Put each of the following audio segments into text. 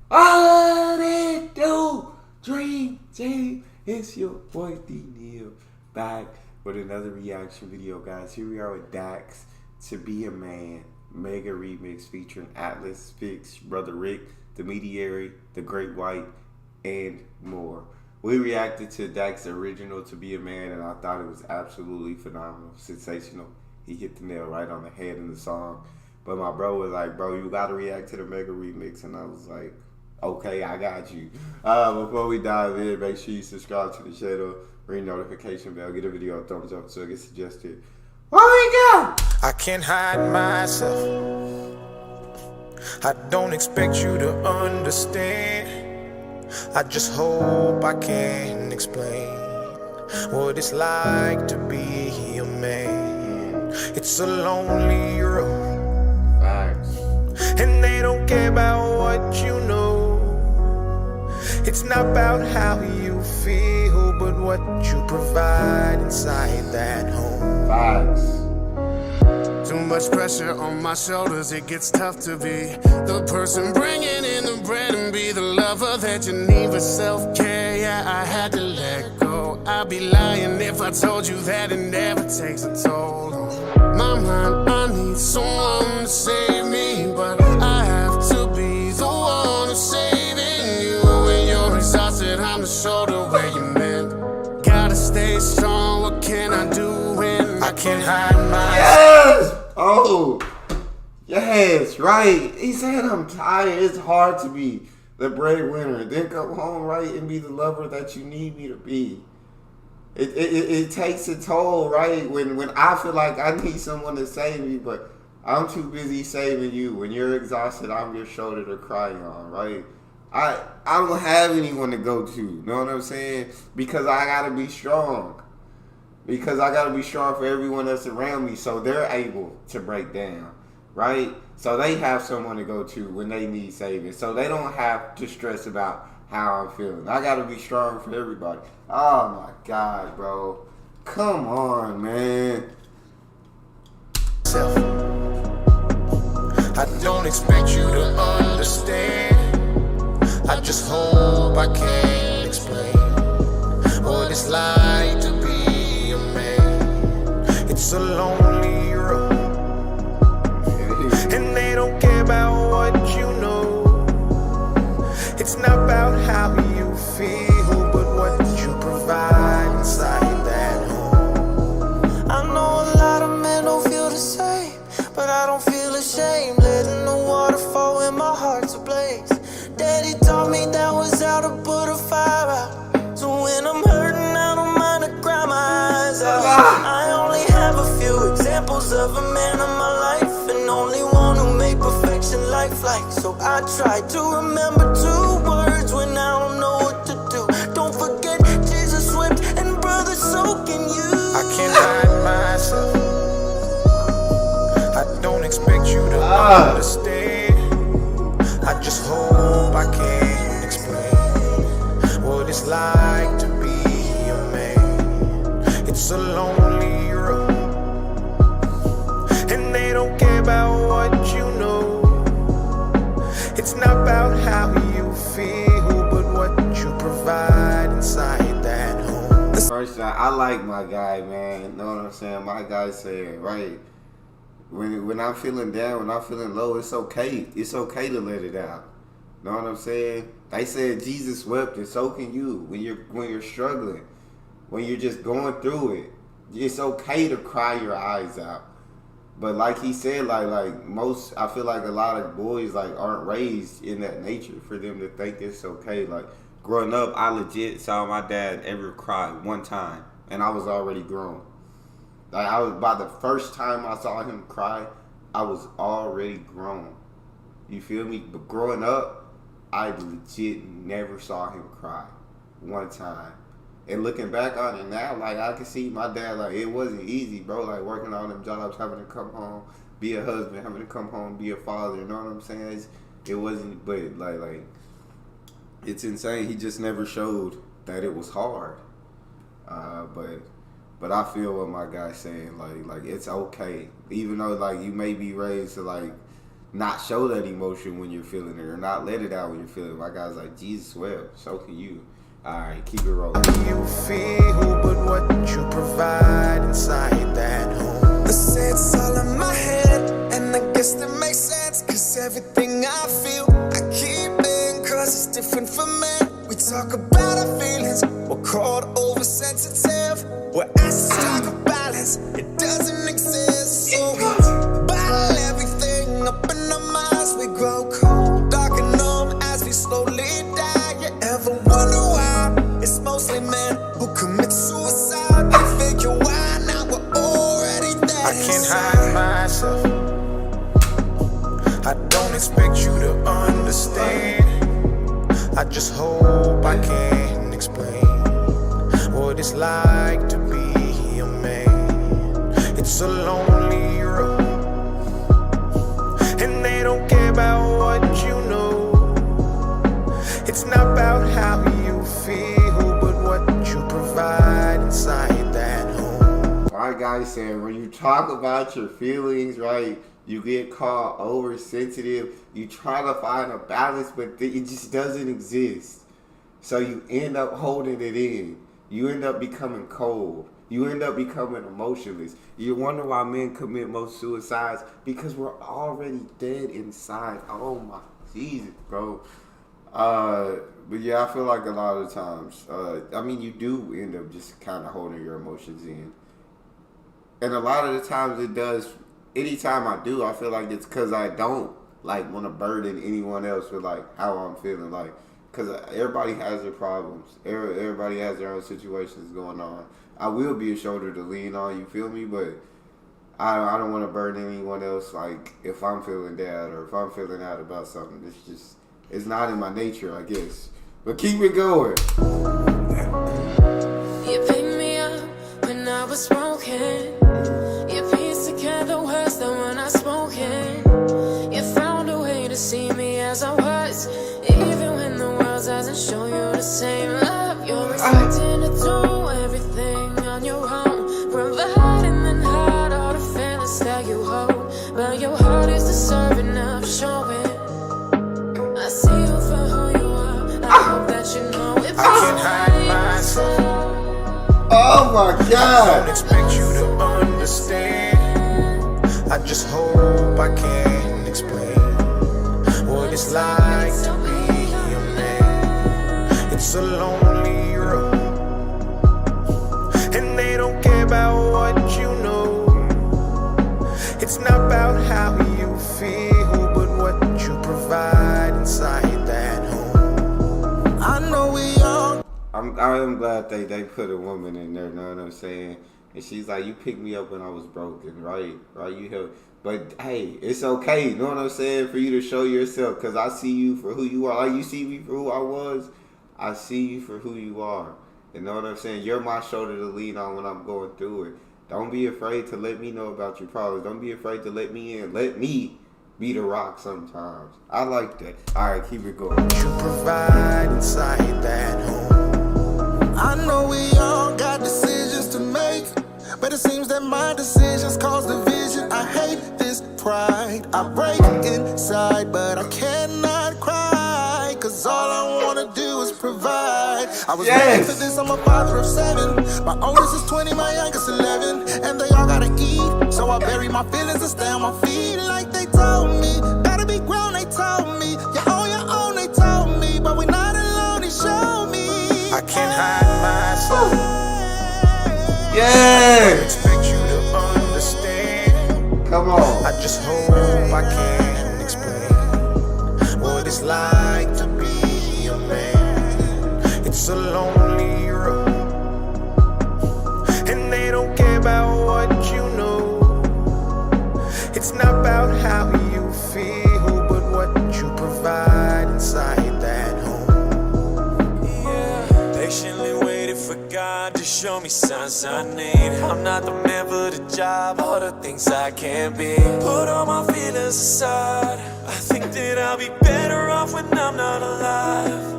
What it do? Dream Team. It's your boy D Neal back with another reaction video, guys. Here we are with Dax, To Be a Man, mega remix featuring Atlus, Phix, Brother Rick, the Mediary, Thagreatwhite, and more. We reacted to Dax's original To Be a Man, and I thought it was absolutely phenomenal, sensational. He hit the nail right on the head in the song. But my bro was like, bro, you gotta react to the mega remix, and I was like, okay, I got you. Before we dive in, make sure you subscribe to the channel, ring notification bell, get a video a thumbs up so it gets suggested. Where we go? I can't hide myself. I don't expect you to understand. I just hope I can explain what it's like to be a man. It's a lonely road. Facts. And they don't care about what you know. It's not about how you feel, but what you provide inside that home. Facts. Too much pressure on my shoulders, it gets tough to be the person bringing in the bread and be the lover that you need for self-care. Yeah, I had to let go. I'd be lying if I told you that it never takes a toll on my mind. I need someone to save me, but I have to be the one who's saving you. When you're exhausted, I'm the shoulder where you mend. Gotta stay strong, what can I do when I can't hide myself? Yes! Oh, yes, right. He said, I'm tired. It's hard to be the breadwinner, then come home, right, and be the lover that you need me to be. It takes a toll, right? When I feel like I need someone to save me, but I'm too busy saving you. When you're exhausted, I'm your shoulder to cry on, right? I don't have anyone to go to, you know what I'm saying? Because I gotta be strong. Because I gotta be strong for everyone that's around me, so they're able to break down, right? So they have someone to go to when they need saving, so they don't have to stress about how I'm feeling. I gotta be strong for everybody. Oh my God, bro. Come on, man. I don't expect you to understand. I just hope I can explain what it's like to be a man. It's a lonely road, and they don't care about what you know. It's not about how you feel, but what you provide inside that home. I know a lot of men don't feel the same, but I don't feel ashamed letting the water fall when my heart's ablaze. Daddy taught me that was how to put a fire out. So when I'm hurting, I don't mind to cry my eyes out. I only have a few examples of a man in my life, and only one who made perfection lifelike. So I try to remember 2 words when I don't know what to do. Don't forget Jesus wept and brother, so can you. I can't hide myself. I don't expect you to understand. I just hope I can explain what it's like to be a man. It's a lonely road, and they don't care about what you know. It's not about how you feel, but what you provide inside that home. First, I like my guy, man. You know what I'm saying? My guy said, right, when I'm feeling down, when I'm feeling low, it's okay. It's okay to let it out. Know what I'm saying? They said Jesus wept, and so can you. When you're struggling, when you're just going through it, it's okay to cry your eyes out. But like he said, like most, I feel like a lot of boys like aren't raised in that nature for them to think it's okay. Like growing up, I legit saw my dad ever cry one time, and I was already grown. Like by the first time I saw him cry, I was already grown. You feel me? But growing up, I legit never saw him cry one time. And looking back on it now, like I can see my dad, like it wasn't easy, bro. Like working on them jobs, having to come home, be a husband, having to come home, be a father. You know what I'm saying? It wasn't, but like it's insane. He just never showed that it was hard. But I feel what my guy's saying. Like it's okay, even though like you may be raised to like not show that emotion when you're feeling it or not let it out when you're feeling it. My guy's like, Jesus, well, so can you. All right, keep it rolling. You feel, but what you provide inside that home. They say it's all in my head, and I guess that makes sense. Cause everything I feel, I keep it, cause it's different for men. We talk about our feelings, we're called oversensitive. We're asked to strike a balance, it doesn't exist. So we bottle everything up in our minds. We grow cold, dark and numb as we slowly die. You ever wonder why it's mostly men who commit suicide? They figure why now we're already dead. I can't hide myself, I don't expect you to understand. I just hope I can explain what it's like to be a man. It's a lonely road, and they don't care about what you know. It's not about how you feel, but what you provide inside that home. My guy saying, when you talk about your feelings, right, you get called oversensitive. You try to find a balance, but it just doesn't exist. So you end up holding it in. You end up becoming cold. You end up becoming emotionless. You wonder why men commit most suicides, because we're already dead inside. Oh my Jesus, bro. But yeah, I feel like a lot of times, I mean, you do end up just kind of holding your emotions in. And a lot of the times it does. Anytime I do, I feel like it's because I don't like want to burden anyone else with like how I'm feeling, like, because everybody has their problems. Everybody has their own situations going on. I will be a shoulder to lean on, you feel me? But I don't want to burden anyone else, like, if I'm feeling down or if I'm feeling out about something. It's not in my nature, I guess. But keep it going. You picked me up when I was broken. You pieced together words that were not spoken. You found a way to see me as I was, even when the world doesn't show you the same love. You're expecting to do everything on your own, providing then hide all the feelings that you hold. But your heart is deserving of showing. I see you for who you are. I hope that you know it. I can't hide myself. Oh my God. I don't expect you to understand. I just hope I can explain what it's like to be a man. It's a lonely road, and they don't care about what you know. It's not about how you feel, but what you provide inside that home. I know we all. I am glad they put a woman in there, know what I'm saying? And she's like, you picked me up when I was broken, right? Right? You helped. But hey, it's okay, you know what I'm saying, for you to show yourself, because I see you for who you are. Like you see me for who I was, I see you for who you are. You know what I'm saying? You're my shoulder to lean on when I'm going through it. Don't be afraid to let me know about your problems. Don't be afraid to let me in. Let me be the rock sometimes. I like that. All right, keep it going. You provide inside that home. I know we all got decisions to make, but it seems that my decisions cause division. I hate this pride. I break inside, but I cannot cry, cause all I wanna do is provide. I was made for this, I'm a father of 7. My oldest is 20, my youngest 11, and they all gotta eat. So I bury my feelings and stay on my feet like they told me. Gotta be grown, they told me. You're on your own, they told me, but we're not alone, they showed me. I can't hide myself. Yeah. I don't expect you to understand. Come on. I just hope I can explain what it's like to be a man. It's a lonely road, and they don't care about what you know. It's not about how you feel, but what you provide inside that home. Yeah, patiently waited for God to show me signs I need. I'm not the man for the job, all the things I can't be. Put all my feelings aside, I think that I'll be better off when I'm not alive.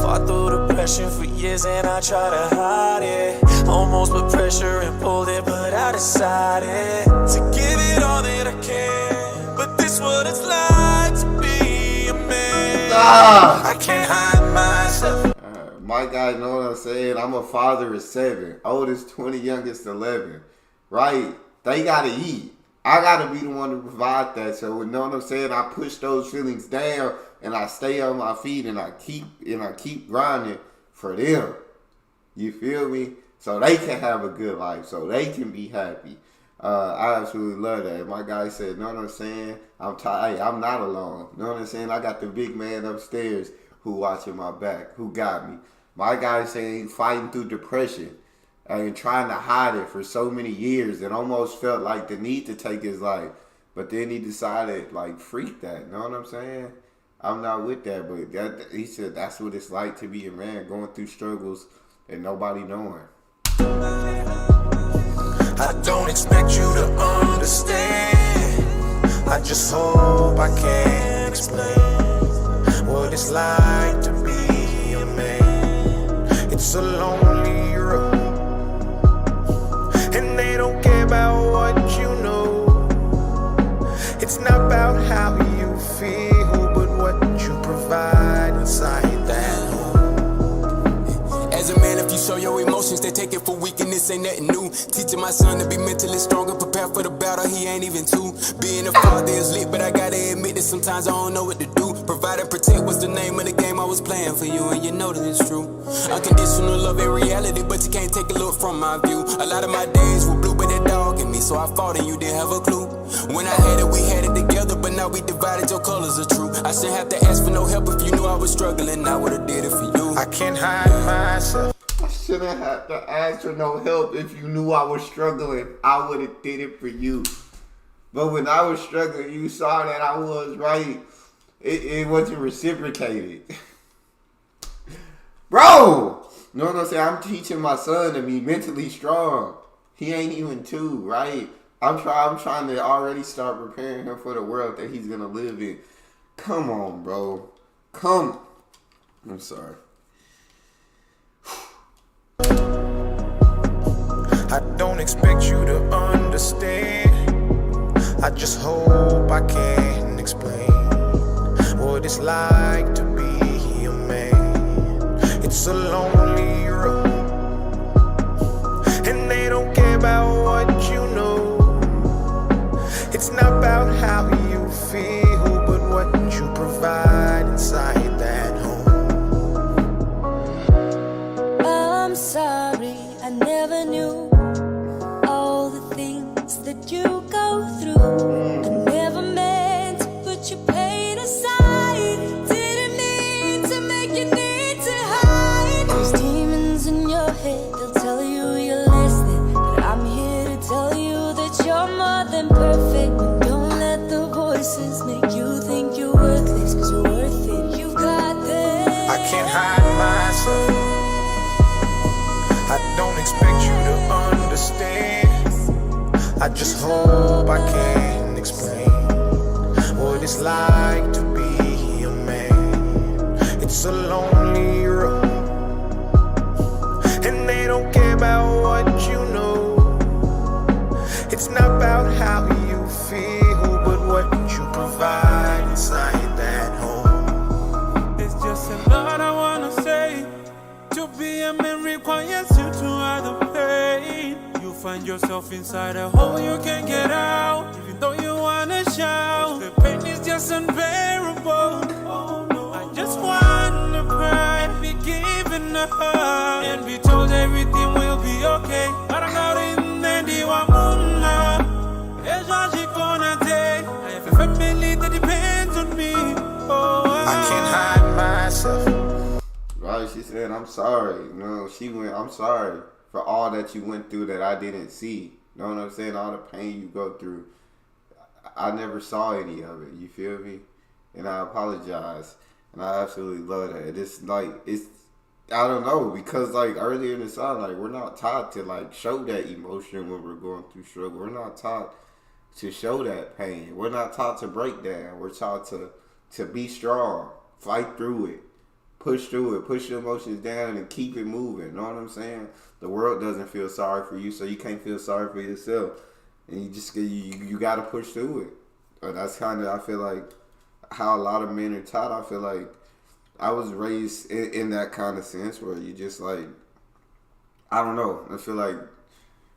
Fought through depression for years and I try to hide it. Almost put pressure and pulled it, but I decided to give it all that I can. But That's what it's like to be a man. Ah! I can't hide myself. My guy, know what I'm saying? I'm a father of 7. Oldest 20, youngest 11. Right? They gotta eat. I gotta be the one to provide that. So, you know what I'm saying? I push those feelings down and I stay on my feet and I keep grinding for them. You feel me? So they can have a good life. So they can be happy. I absolutely love that. My guy said, know what I'm saying? I'm tired. I'm not alone. Know what I'm saying? I got the big man upstairs who watching my back, who got me. My guy saying he's fighting through depression and trying to hide it for so many years and almost felt like the need to take his life. But then he decided, like, freak that. Know what I'm saying? I'm not with that. But he said that's what it's like to be a man, going through struggles and nobody knowing. I don't expect you to understand. I just hope I can explain what it's like to be a man. It's a lonely road, and they don't care about what you know. It's not about how you feel, but what you provide inside that home. As a man, if you show your emotions, they take it for weakness, ain't nothing new. Teaching my son to be mentally stronger, prepare for the battle, he ain't even 2. Being a father is lit, but I gotta admit that sometimes I don't know what to do. Provide and protect was the name of the game I was playing for you, and you know that it's true. Unconditional love ain't reality, but you can't take a look from my view. A lot of my days were blue, but that dog in me, so I fought and you didn't have a clue. When I had it, we had it together, but now we divided, your colors are true. I shouldn't have to ask for no help if you knew I was struggling, I would've did it for you. I can't hide myself. I shouldn't have to ask for no help if you knew I was struggling. I would have did it for you. But when I was struggling, you saw that I was right. It wasn't reciprocated. Bro! You know what I'm saying? I'm teaching my son to be mentally strong. He ain't even 2, right? I'm trying to already start preparing him for the world that he's going to live in. Come on, bro. Come. I'm sorry. I don't expect you to understand. I just hope I can explain what it's like to be a man. It's a lonely road, and they don't care about what you know. It's not about how you feel, but what you provide inside that home. I'm sorry, I never knew all the things that you go through. I never meant to put your pain aside. Didn't mean to make you need to hide. There's demons in your head, they'll tell you you're less than. But I'm here to tell you that you're more than perfect. But don't let the voices make you think you're worthless, 'cause you're worth it, you've got this. I can't hide myself. I don't expect you to understand. I just hope I can explain what it's like to be a man. It's a lonely road, and they don't care about what you know. It's not about how you feel, but what you provide inside that home. It's just a lot I wanna say. To be a man requires you to hide the pain. You find yourself inside a hole you can't get out, even though you wanna shout. The pain is just unbearable. Oh no, I just wanna cry, be given a hug, and be told everything will be okay. But I'm not in the wamuna. It's what she gonna take. I have a family that depends on me. Oh, I can't hide myself. Right, she said, I'm sorry. You know, she went, I'm sorry for all that you went through that I didn't see. You know what I'm saying? All the pain you go through. I never saw any of it. You feel me? And I apologize. And I absolutely love that. It's like, I don't know, because like earlier in the song, like we're not taught to like show that emotion when we're going through struggle. We're not taught to show that pain. We're not taught to break down. We're taught to be strong, fight through it. Push through it, push your emotions down and keep it moving. Know what I'm saying? The world doesn't feel sorry for you, so you can't feel sorry for yourself. And you just you got to push through it. that's kind of, I feel like, how a lot of men are taught. I feel like I was raised in that kind of sense where you just like, I don't know. I feel like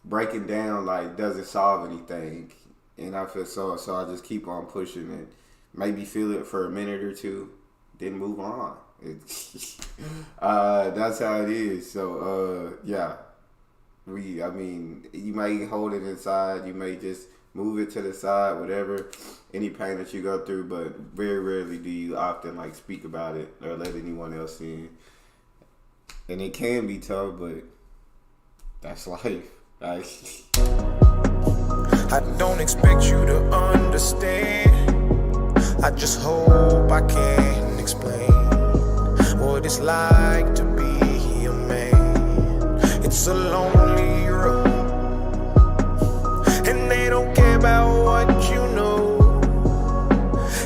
breaking down like doesn't solve anything, and I feel so I just keep on pushing it. Maybe feel it for a minute or two, then move on. That's how it is. So yeah, I mean, you may hold it inside, you may just move it to the side, whatever, any pain that you go through, but very rarely do you often like speak about it or let anyone else in. And it can be tough, but that's life. Like, I don't expect you to understand. I just hope I can explain what it's like to be a man. It's a lonely road, and they don't care about what you know.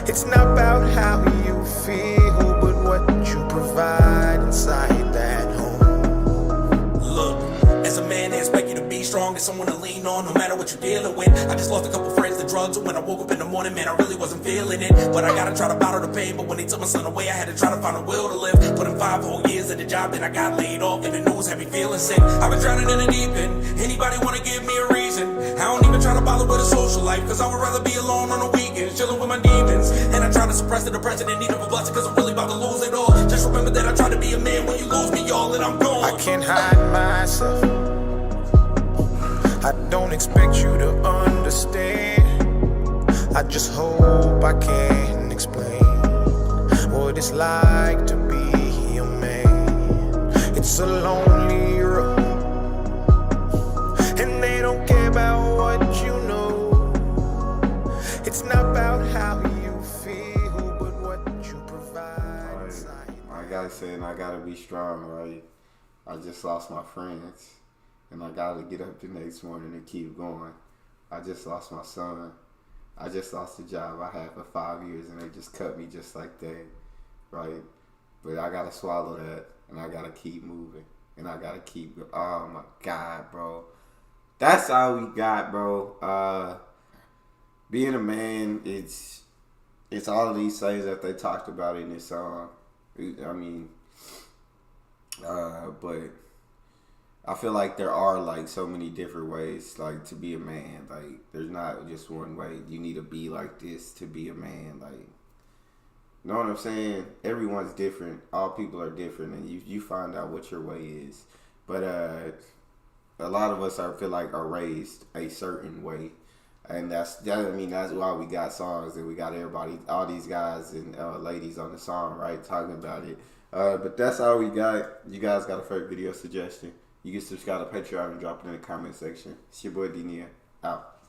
It's not about how you feel, but what you provide inside that home. Look, as a man, they expect you to be strong and someone to lean on, no matter what you're dealing with. I just lost a couple friends to drugs, and when I woke up in the morning, man, I really wasn't feeling it. But I gotta try to bottle the pain, but when they took my son away, I had to try to find a will to live. Put in 5 whole years at the job, then I got laid off, and the news had me feeling sick. I've been drowning in the deep end. Anybody wanna give me a reason? I don't even try to bother with a social life, cause I would rather be alone on the weekends, chilling with my demons. And I try to suppress the depression in need of a blessing, cause I'm really about to lose it all. Just remember that I try to be a man when you lose me, y'all, and I'm gone. I can't hide myself. I don't expect you to understand. I just hope I can explain what it's like to be a man. It's a lonely road, and they don't care about what you know. It's not about how you feel, but what you provide inside. I gotta say, and I gotta be strong, right? I just lost my friends, and I gotta get up the next morning and keep going. I just lost my son. I just lost the job I had for 5 years, and they just cut me just like that, right? But I gotta swallow that, and I gotta keep moving, and I gotta keep. Oh my God, bro, that's all we got, bro. Being a man, it's all of these things that they talked about in this song. I mean, but I feel like there are like so many different ways like to be a man. Like there's not just one way. You need to be like this to be a man. Like, you know what I'm saying? Everyone's different. All people are different, and you find out what your way is. But a lot of us feel like are raised a certain way, and that's why we got songs and we got everybody, all these guys and ladies on the song, right, talking about it. But that's all we got. You guys got a favorite video suggestion? You can subscribe to Patreon and drop it in the comment section. It's your boy D Neal. Out.